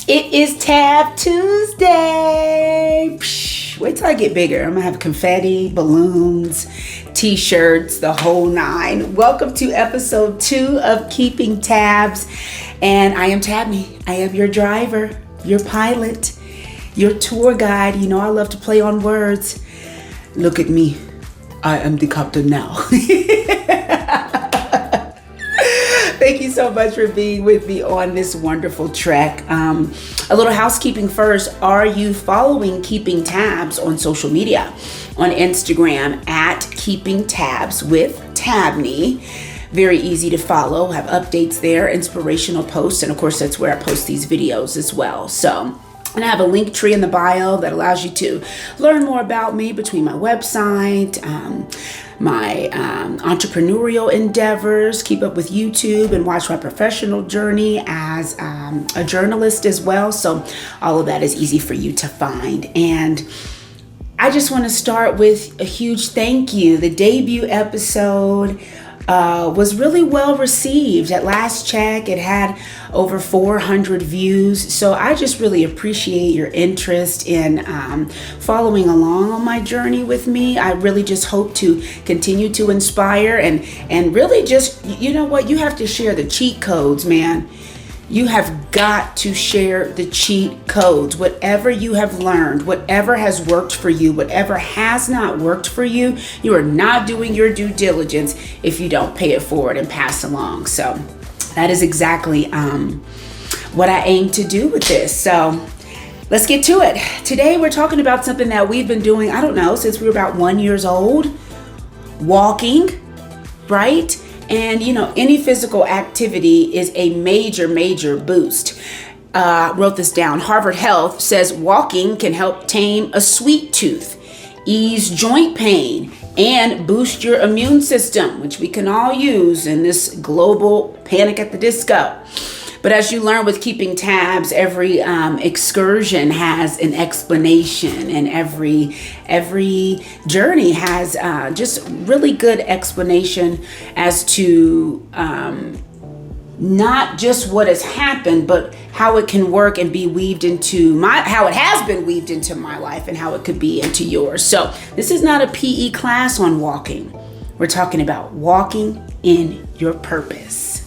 It is Tab Tuesday. Psh, wait till I get bigger. I'm gonna have confetti, balloons, t-shirts, the whole nine. Welcome to episode 2 of Keeping Tabs. And I am Tabney. I am your driver, your pilot, your tour guide. You know I love to play on words. Look at me. I am the captain now. Thank you so much for being with me on this wonderful trek. A little housekeeping first. Are you following Keeping Tabs on social media? On Instagram at Keeping Tabs with Tabney. Very easy to follow. Have updates there, inspirational posts, and of course that's where I post these videos as well. So, and I have a link tree in the bio that allows you to learn more about me between my website, my entrepreneurial endeavors, keep up with YouTube, and watch my professional journey as a journalist as well. So all of that is easy for you to find. And I just want to start with a huge thank you. The debut episode was really well received. At last check, it had over 400 views. So I just really appreciate your interest in following along on my journey with me. I really just hope to continue to inspire and really just, you know what, you have to share the cheat codes, man. You have got to share the cheat codes. Whatever you have learned, whatever has worked for you, whatever has not worked for you, you are not doing your due diligence if you don't pay it forward and pass along. So that is exactly what I aim to do with this. So let's get to it. Today we're talking about something that we've been doing, I don't know, since we were about 1 year old. Walking, right? And, you know, any physical activity is a major boost. Wrote this down. Harvard Health says walking can help tame a sweet tooth, ease joint pain, and boost your immune system, which we can all use in this global panic at the disco. But as you learn with Keeping Tabs, every excursion has an explanation, and every journey has just really good explanation as to not just what has happened, but how it can work and be weaved into how it has been weaved into my life and how it could be into yours. So this is not a PE class on walking. We're talking about walking in your purpose.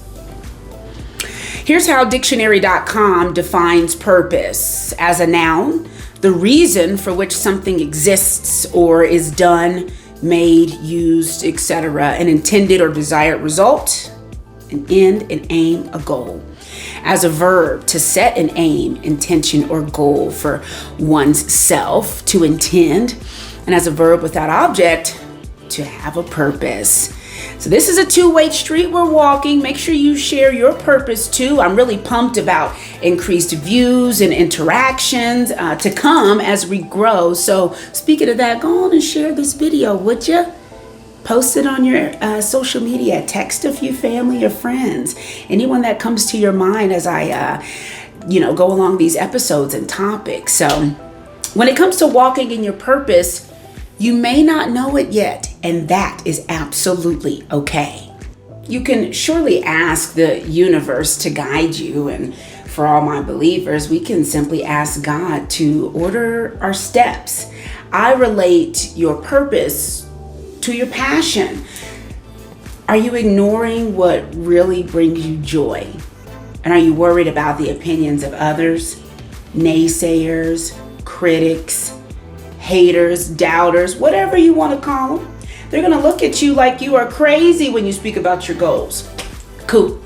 Here's how dictionary.com defines purpose: as a noun, the reason for which something exists or is done, made, used, etc., an intended or desired result, an end, an aim, a goal. As a verb, to set an aim, intention, or goal for one's self, to intend. And as a verb without object, to have a purpose. So this is a two-way street we're walking. Make sure you share your purpose too. I'm really pumped about increased views and interactions to come as we grow. So speaking of that, go on and share this video, would you? Post it on your social media. Text a few family or friends. Anyone that comes to your mind as I go along these episodes and topics. So when it comes to walking in your purpose, you may not know it yet, and that is absolutely okay. You can surely ask the universe to guide you, and for all my believers, we can simply ask God to order our steps. I relate your purpose to your passion. Are you ignoring what really brings you joy? And are you worried about the opinions of others, naysayers, critics, haters, doubters, whatever you want to call them? They're going to look at you like you are crazy when you speak about your goals. Cool.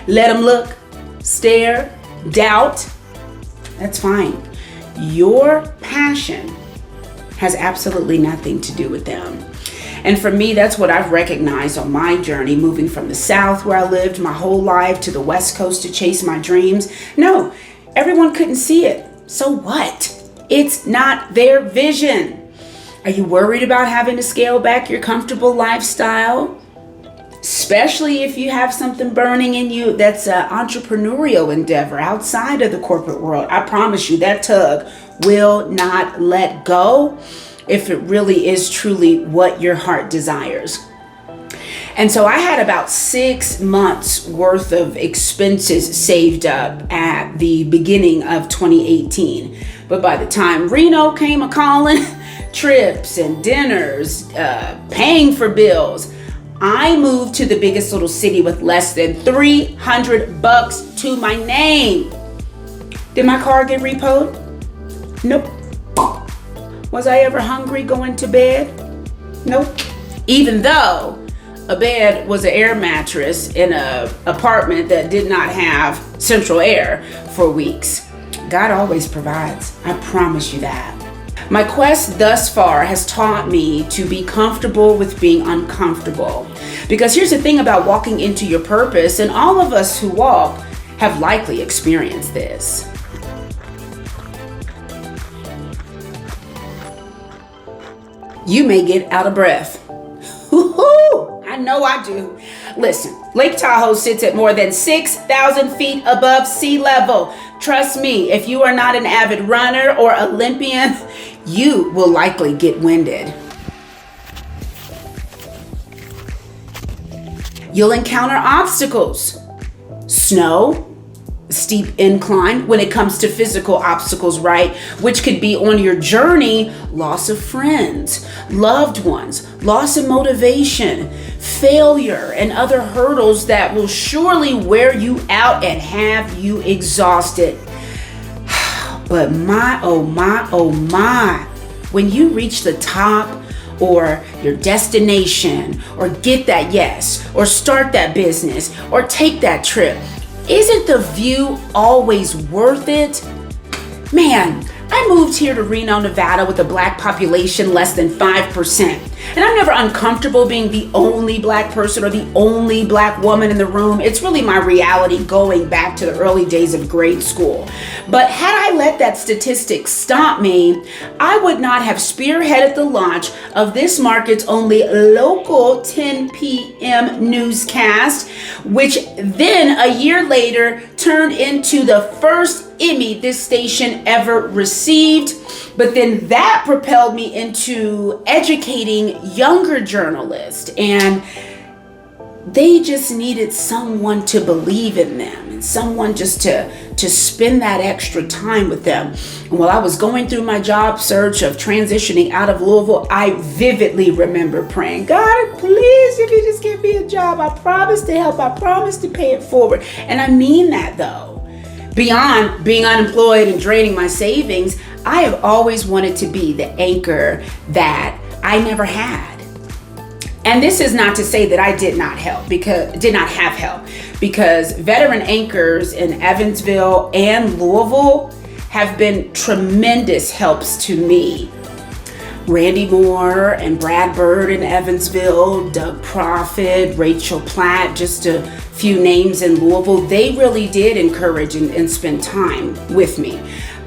Let them look, stare, doubt. That's fine. Your passion has absolutely nothing to do with them. And for me, that's what I've recognized on my journey, moving from the South, where I lived my whole life, to the West Coast to chase my dreams. No, everyone couldn't see it. So what? It's not their vision. Are you worried about having to scale back your comfortable lifestyle? Especially if you have something burning in you that's an entrepreneurial endeavor outside of the corporate world. I promise you that tug will not let go if it really is truly what your heart desires. And so I had about 6 months worth of expenses saved up at the beginning of 2018. But by the time Reno came a calling, trips and dinners, paying for bills, I moved to the biggest little city with less than $300 to my name. Did my car get repoed? Nope. Was I ever hungry going to bed? Nope. Even though a bed was an air mattress in an apartment that did not have central air for weeks. God always provides. I promise you that. My quest thus far has taught me to be comfortable with being uncomfortable. Because here's the thing about walking into your purpose, and all of us who walk have likely experienced this. You may get out of breath. Woo-hoo! I know I do. Listen, Lake Tahoe sits at more than 6,000 feet above sea level. Trust me, if you are not an avid runner or Olympian, you will likely get winded. You'll encounter obstacles. Snow, steep incline when it comes to physical obstacles, right? Which could be on your journey, loss of friends, loved ones, loss of motivation, failure, and other hurdles that will surely wear you out and have you exhausted. But my, oh my, when you reach the top or your destination or get that yes or start that business or take that trip, isn't the view always worth it? Man, I moved here to Reno, Nevada with a black population less than 5%. And I'm never uncomfortable being the only black person or the only black woman in the room. It's really my reality going back to the early days of grade school. But had I let that statistic stop me, I would not have spearheaded the launch of this market's only local 10 p.m. newscast, which then a year later turned into the first Emmy this station ever received. But then that propelled me into educating younger journalists, and they just needed someone to believe in them and someone just to spend that extra time with them. And while I was going through my job search of transitioning out of Louisville, I vividly remember praying, God, please, if you just give me a job, I promise to help, I promise to pay it forward. And I mean that though. Beyond being unemployed and draining my savings, I have always wanted to be the anchor that I never had. And this is not to say that I did not have help, because veteran anchors in Evansville and Louisville have been tremendous helps to me. Randy Moore and Brad Bird in Evansville, Doug Profit, Rachel Platt, just a few names in Louisville. They really did encourage and spend time with me.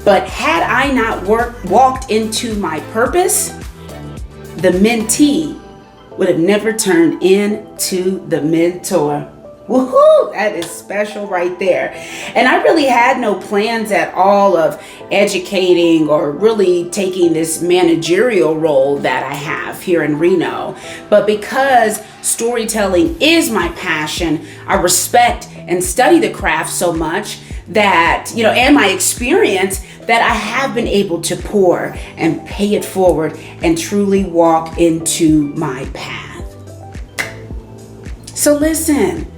But had I not walked into my purpose, the mentee would have never turned into the mentor. Woohoo! That is special right there. And I really had no plans at all of educating or really taking this managerial role that I have here in Reno. But because storytelling is my passion, I respect and study the craft so much that, and my experience, that I have been able to pour and pay it forward and truly walk into my path. So listen.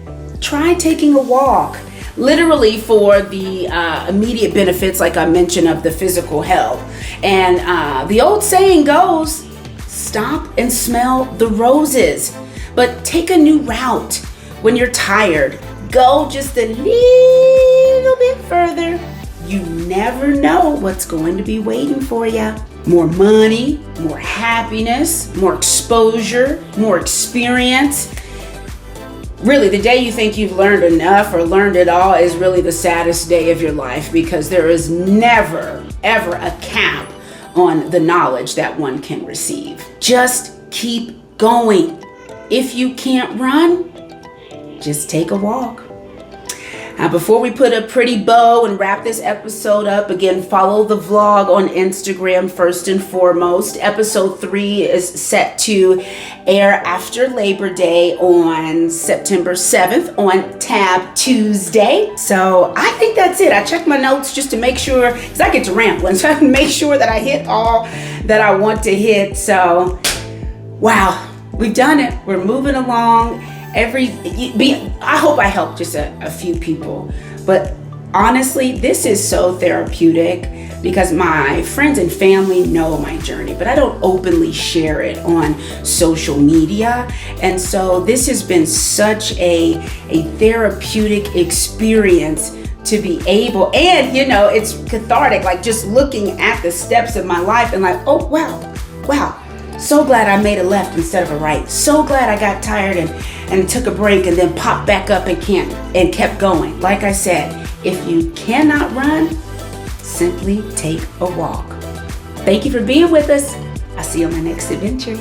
Try taking a walk, literally for the immediate benefits, like I mentioned, of the physical health. And the old saying goes, stop and smell the roses, but take a new route. When you're tired, go just a little bit further. You never know what's going to be waiting for you. More money, more happiness, more exposure, more experience. Really, the day you think you've learned enough or learned it all is really the saddest day of your life, because there is never, ever a cap on the knowledge that one can receive. Just keep going. If you can't run, just take a walk. Now, before we put a pretty bow and wrap this episode up, again, follow the vlog on Instagram first and foremost. Episode 3 is set to air after Labor Day on September 7th on Tab Tuesday. So I think that's it. I checked my notes just to make sure, because I get to rambling, so I can make sure that I hit all that I want to hit. So, wow, we've done it. We're moving along. I hope I helped just a few people, but honestly, this is so therapeutic because my friends and family know my journey, but I don't openly share it on social media. And so this has been such a therapeutic experience to be able, and it's cathartic, like just looking at the steps of my life and like, oh, wow. So glad I made a left instead of a right. So glad I got tired and took a break and then popped back up and kept going. Like I said, if you cannot run, simply take a walk. Thank you for being with us. I'll see you on my next adventure.